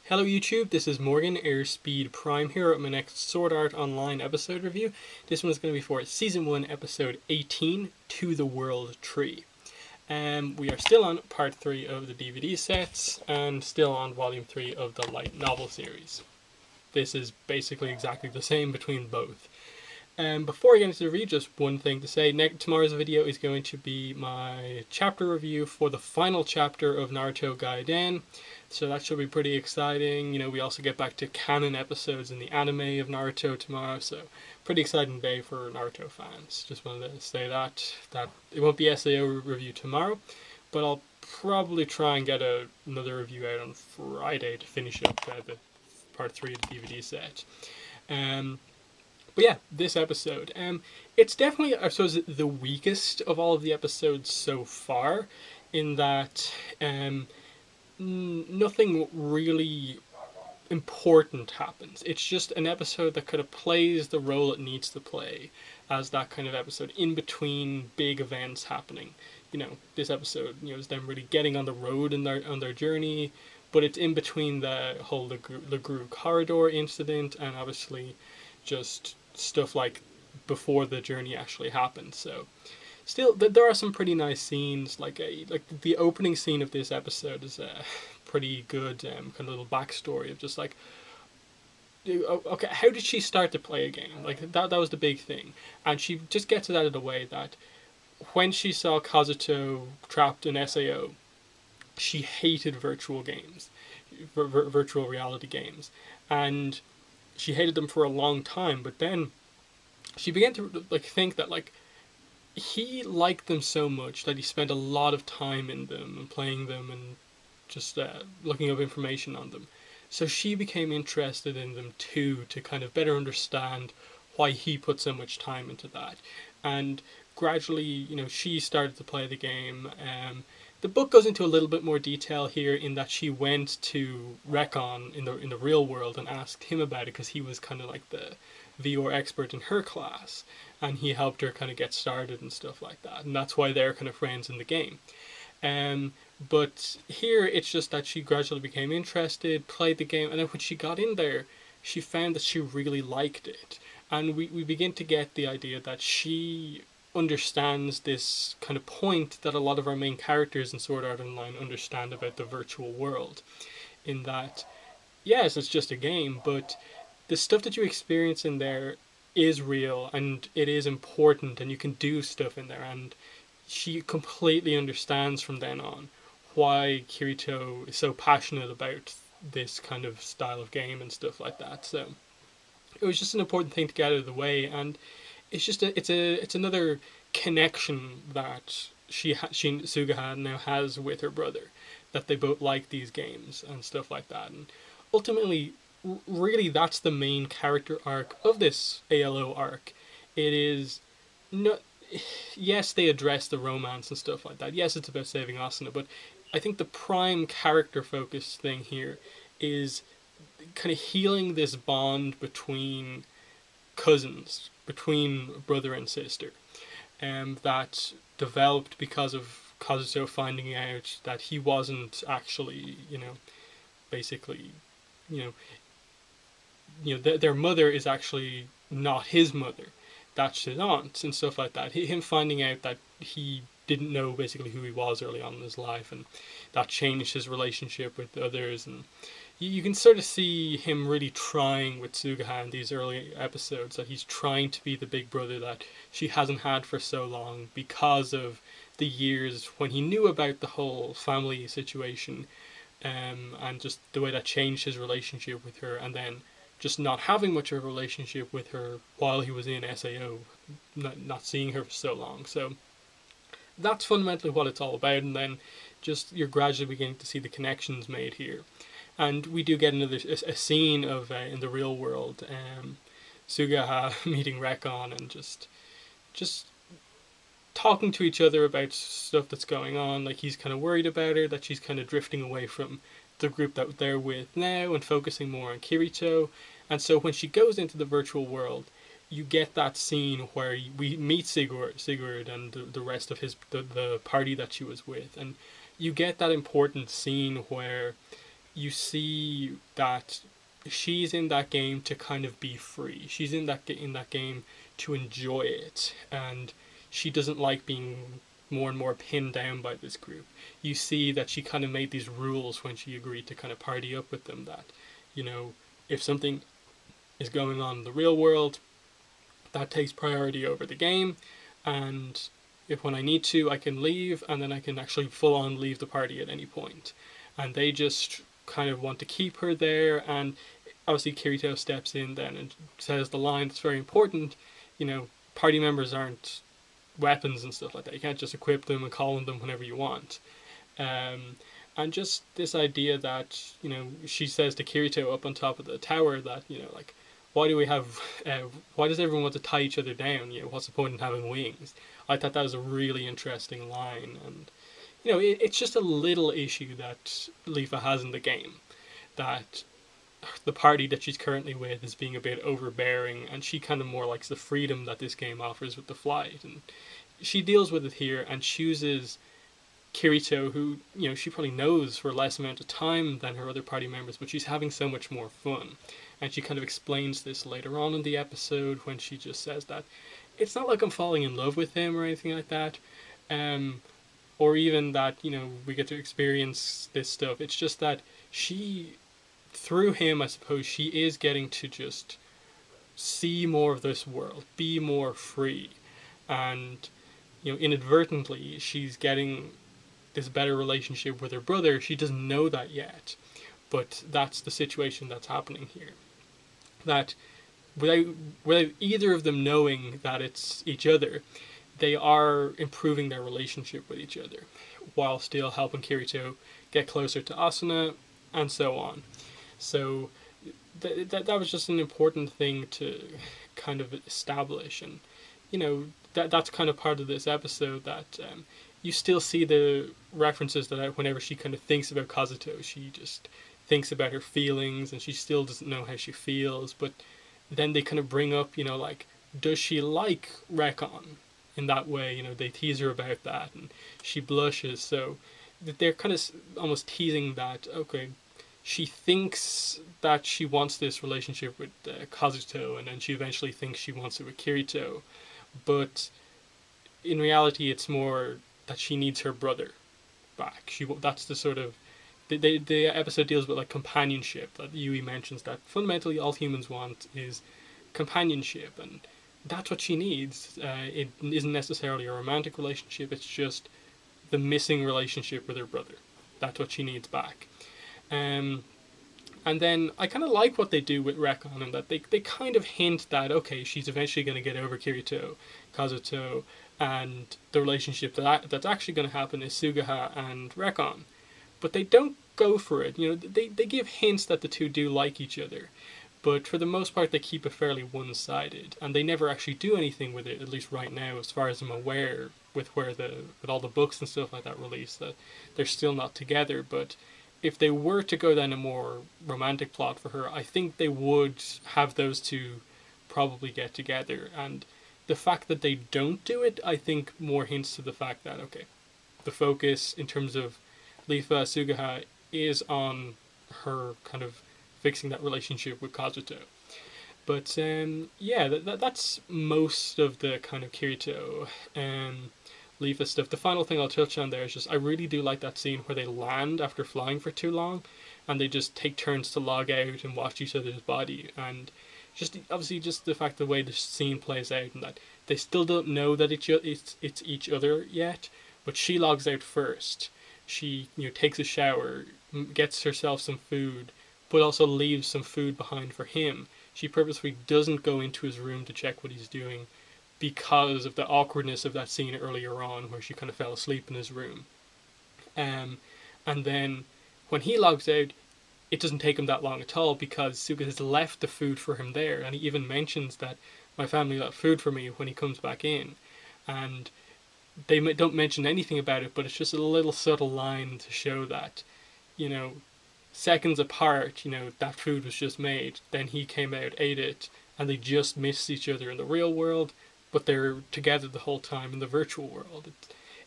Hello YouTube, this is Morgan, Airspeed Prime here at my next Sword Art Online episode review. This one is going to be for Season 1, Episode 18, To the World Tree. We are still on Part 3 of the DVD sets, and still on Volume 3 of the light novel series. This is basically exactly the same between both. Before I get into the review, just one thing to say. Tomorrow's video is going to be my chapter review for the final chapter of Naruto Gaiden. So that should be pretty exciting. You know, we also get back to canon episodes in the anime of Naruto tomorrow. So pretty exciting day for Naruto fans. Just wanted to say that it won't be SAO review tomorrow, but I'll probably try and get another review out on Friday to finish up the part 3 of the DVD set. But yeah, this episode, it's definitely, I suppose, the weakest of all of the episodes so far, in that nothing really important happens. It's just an episode that kind of plays the role it needs to play as that kind of episode in between big events happening. You know, this episode, is them really getting on the road on their journey, but it's in between the whole Legru corridor incident and obviously just stuff like before the journey actually happened. So still, there are some pretty nice scenes. Like the opening scene of this episode is a pretty good kind of little backstory of just like, okay, how did she start to play a game? Like that was the big thing, and she just gets it out of the way that when she saw Kazuto trapped in SAO, she hated virtual games, virtual reality games, and she hated them for a long time. But then she began to think that he liked them so much that he spent a lot of time in them and playing them and just looking up information on them. So she became interested in them too, to kind of better understand why he put so much time into that. And gradually, she started to play the game. The book goes into a little bit more detail here in that she went to Recon in the real world and asked him about it, because he was kind of like the VR expert in her class, and he helped her kind of get started and stuff like that, and that's why they're kind of friends in the game. But here it's just that she gradually became interested, played the game, and then when she got in there, she found that she really liked it, and we begin to get the idea that she understands this kind of point that a lot of our main characters in Sword Art Online understand about the virtual world, in that, yes, it's just a game, but the stuff that you experience in there is real, and it is important, and you can do stuff in there, and she completely understands from then on why Kirito is so passionate about this kind of style of game and stuff like that. So it was just an important thing to get out of the way, and it's just it's another connection that Suga now has with her brother, that they both like these games and stuff like that. And ultimately, really, that's the main character arc of this ALO arc. It is not, yes, they address the romance and stuff like that. Yes, it's about saving Asuna, but I think the prime character focus thing here is kind of healing this bond between cousins, between brother and sister, that developed because of Kazuto finding out that he wasn't actually, basically, their mother is actually not his mother. That's his aunt and stuff like that. Him finding out that he didn't know basically who he was early on in his life, and that changed his relationship with others. And you can sort of see him really trying with Suga in these early episodes, that he's trying to be the big brother that she hasn't had for so long, because of the years when he knew about the whole family situation, and just the way that changed his relationship with her, and then just not having much of a relationship with her while he was in SAO, not seeing her for so long. So that's fundamentally what it's all about, and then just you're gradually beginning to see the connections made here. And we do get a scene of in the real world, Suga meeting Recon and just talking to each other about stuff that's going on. Like, he's kind of worried about her, that she's kind of drifting away from the group that they're with now and focusing more on Kirito. And so when she goes into the virtual world, you get that scene where we meet Sigurd and the rest of the party that she was with, and you get that important scene where you see that she's in that game to kind of be free. She's in that game to enjoy it, and she doesn't like being more and more pinned down by this group. You see that she kind of made these rules when she agreed to kind of party up with them, that, you know, if something is going on in the real world, that takes priority over the game, and if when I need to, I can leave, and then I can actually full on leave the party at any point. And they just kind of want to keep her there, and obviously Kirito steps in then and says the line that's very important, you know, party members aren't weapons and stuff like that. You can't just equip them and call on them whenever you want. Um, and just this idea that, you know, she says to Kirito up on top of the tower that, you know, like, why do we have, why does everyone want to tie each other down? You know, what's the point in having wings? I thought that was a really interesting line, and you know, it's just a little issue that Leafa has in the game, that the party that she's currently with is being a bit overbearing, and she kind of more likes the freedom that this game offers with the flight, and she deals with it here and chooses Kirito, who, you know, she probably knows for less amount of time than her other party members, but she's having so much more fun. And she kind of explains this later on in the episode when she just says that it's not like I'm falling in love with him or anything like that, um, or even that, you know, we get to experience this stuff. It's just that she, through him, I suppose, she is getting to just see more of this world, be more free, and, you know, inadvertently, she's getting this better relationship with her brother. She doesn't know that yet, but that's the situation that's happening here. That without either of them knowing that it's each other, they are improving their relationship with each other, while still helping Kirito get closer to Asuna, and so on. So that was just an important thing to kind of establish, and you know, that's kind of part of this episode, that you still see the references that whenever she kind of thinks about Kazuto, she just thinks about her feelings, and she still doesn't know how she feels. But then they kind of bring up, you know, like, does she like Rekon in that way? You know, they tease her about that, and she blushes. So they're kind of almost teasing that, okay, she thinks that she wants this relationship with Kazuto, and then she eventually thinks she wants it with Kirito. But in reality, it's more that she needs her brother back. That's the sort of the episode deals with like companionship, that Yui mentions that fundamentally all humans want is companionship, and that's what she needs. It isn't necessarily a romantic relationship. It's just the missing relationship with her brother. That's what she needs back. Um, and then I kind of like what they do with Rekon, and that they kind of hint that, okay, she's eventually going to get over Kirito, Kazuto, and the relationship that's actually going to happen is Sugaha and Rekon. But they don't go for it. You know, they give hints that the two do like each other, but for the most part they keep it fairly one-sided, and they never actually do anything with it, at least right now, as far as I'm aware, with all the books and stuff like that released, that they're still not together. But if they were to go down a more romantic plot for her, I think they would have those two probably get together. And the fact that they don't do it, I think, more hints to the fact that, okay, the focus in terms of Leafa Sugaha is on her kind of fixing that relationship with Kazuto. But yeah, that's most of the kind of Kirito Leafa stuff. The final thing I'll touch on there is just I really do like that scene where they land after flying for too long, and they just take turns to log out and watch each other's body, and just obviously just the fact the way the scene plays out, and that they still don't know that it's each other yet, but she logs out first. She, you know, takes a shower, gets herself some food, but also leaves some food behind for him. She purposefully doesn't go into his room to check what he's doing, because of the awkwardness of that scene earlier on where she kind of fell asleep in his room. And then when he logs out, it doesn't take him that long at all, because Suga has left the food for him there, and he even mentions that my family left food for me when he comes back in. And they don't mention anything about it, but it's just a little subtle line to show that, you know, seconds apart, you know, that food was just made, then he came out, ate it, and they just missed each other in the real world, but they're together the whole time in the virtual world.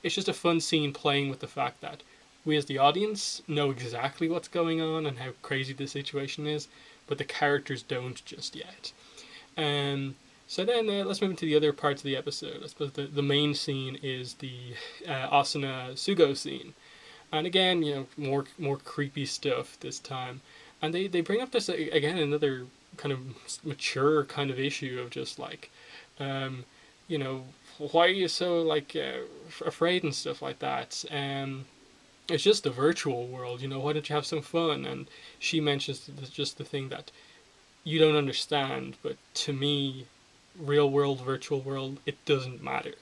It's just a fun scene playing with the fact that We as the audience know exactly what's going on and how crazy the situation is, but the characters don't just yet. Um, so then let's move into the other parts of the episode. I suppose the main scene is the Asuna Sugo scene. And again, more creepy stuff this time. And they bring up this again, another kind of mature kind of issue of just like, um, you know, why are you so like afraid and stuff like that? It's just the virtual world, why don't you have some fun? And she mentions just the thing that you don't understand, but to me, real world, virtual world, it doesn't matter.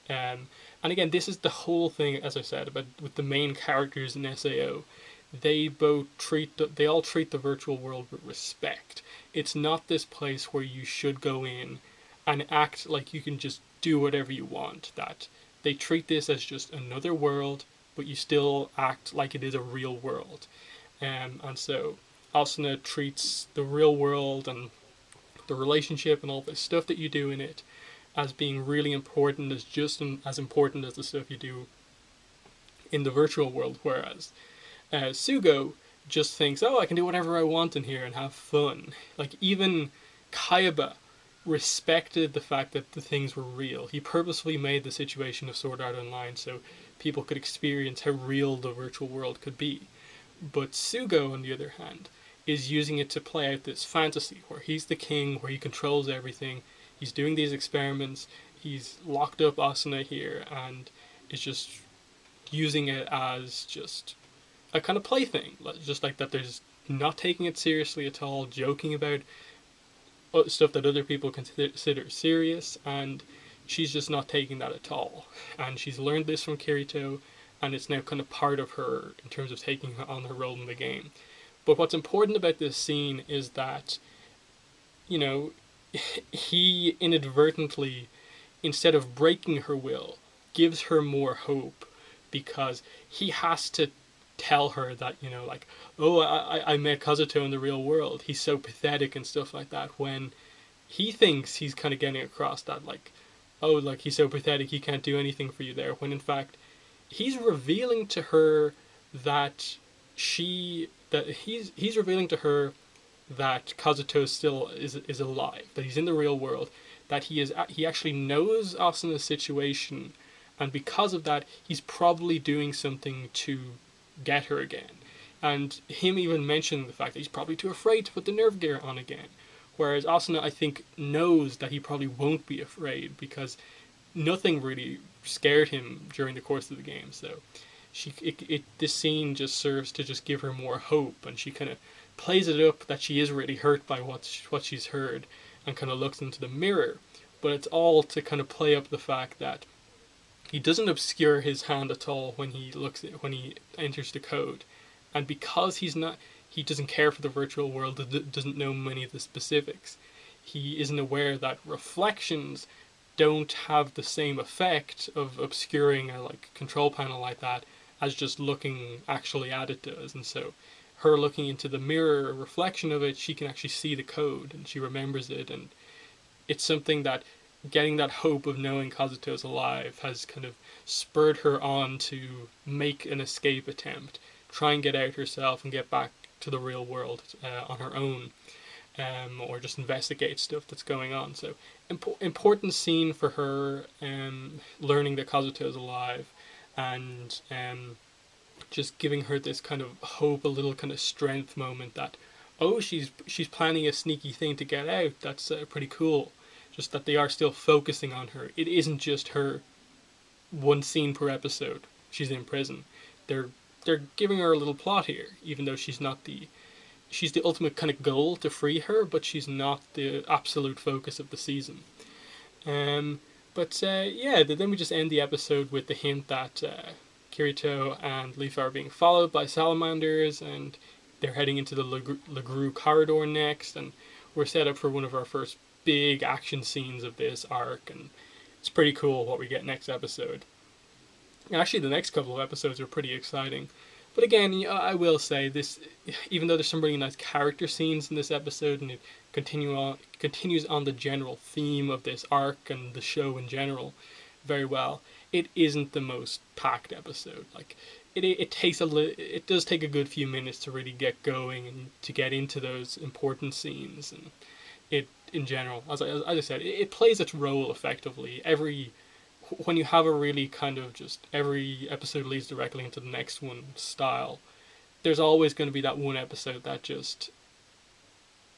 Um, and again, this is the whole thing, as I said, about with the main characters in SAO. They all treat the virtual world with respect. It's not this place where you should go in and act like you can just do whatever you want. That they treat this as just another world, but you still act like it is a real world. And so Asuna treats the real world and the relationship and all the stuff that you do in it as being really important, as just as important as the stuff you do in the virtual world. Whereas Sugo just thinks, oh, I can do whatever I want in here and have fun. Like, even Kayaba respected the fact that the things were real. He purposefully made the situation of Sword Art Online so people could experience how real the virtual world could be. But Sugo, on the other hand, is using it to play out this fantasy where he's the king, where he controls everything. He's doing these experiments. He's locked up Asuna here and is just using it as just a kind of plaything. Just like that, there's not taking it seriously at all, joking about stuff that other people consider serious, and she's just not taking that at all. And she's learned this from Kirito, and it's now kind of part of her in terms of taking on her role in the game. But what's important about this scene is that, you know, he inadvertently, instead of breaking her will, gives her more hope because he has to tell her that, like, oh, I met Kazuto in the real world. He's so pathetic and stuff like that, when he thinks he's kind of getting across that, like, oh, like, he's so pathetic, he can't do anything for you there, when in fact he's revealing to her that he's revealing to her that Kazuto still is alive, that he's in the real world, that he actually knows Asuna's situation, and because of that, he's probably doing something to get her again. And him even mentioning the fact that he's probably too afraid to put the nerve gear on again. Whereas Asuna, I think, knows that he probably won't be afraid because nothing really scared him during the course of the game. So this scene just serves to just give her more hope, and she kind of plays it up that she is really hurt by what she's heard, and kind of looks into the mirror. But it's all to kind of play up the fact that he doesn't obscure his hand at all when he enters the code, and because he doesn't care for the virtual world, doesn't know many of the specifics. He isn't aware that reflections don't have the same effect of obscuring a control panel like that as just looking actually at it does. And so her looking into the mirror reflection of it, she can actually see the code and she remembers it, and it's something that getting that hope of knowing Kazuto's alive has kind of spurred her on to make an escape attempt, try and get out herself and get back to the real world on her own, or just investigate stuff that's going on. So important scene for her, learning that Kazuto's alive, and just giving her this kind of hope, a little kind of strength moment that, oh, she's planning a sneaky thing to get out. That's pretty cool. Just that they are still focusing on her. It isn't just her one scene per episode. She's in prison. They're giving her a little plot here, even though she's the ultimate kind of goal to free her, but she's not the absolute focus of the season. Yeah, then we just end the episode with the hint that Kirito and Leafa are being followed by salamanders, and they're heading into the Legru corridor next, and we're set up for one of our first big action scenes of this arc, and it's pretty cool what we get next episode. Actually, the next couple of episodes are pretty exciting. But again, I will say this, even though there's some really nice character scenes in this episode, and it continues on the general theme of this arc and the show in general very well, it isn't the most packed episode. Like, it does take a good few minutes to really get going and to get into those important scenes, and it in general, as I said, it plays its role effectively. When you have a really kind of just every episode leads directly into the next one style, there's always going to be that one episode that just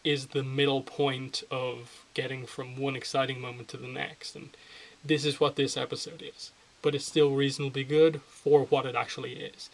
is the middle point of getting from one exciting moment to the next, and this is what this episode is. But it's still reasonably good for what it actually is.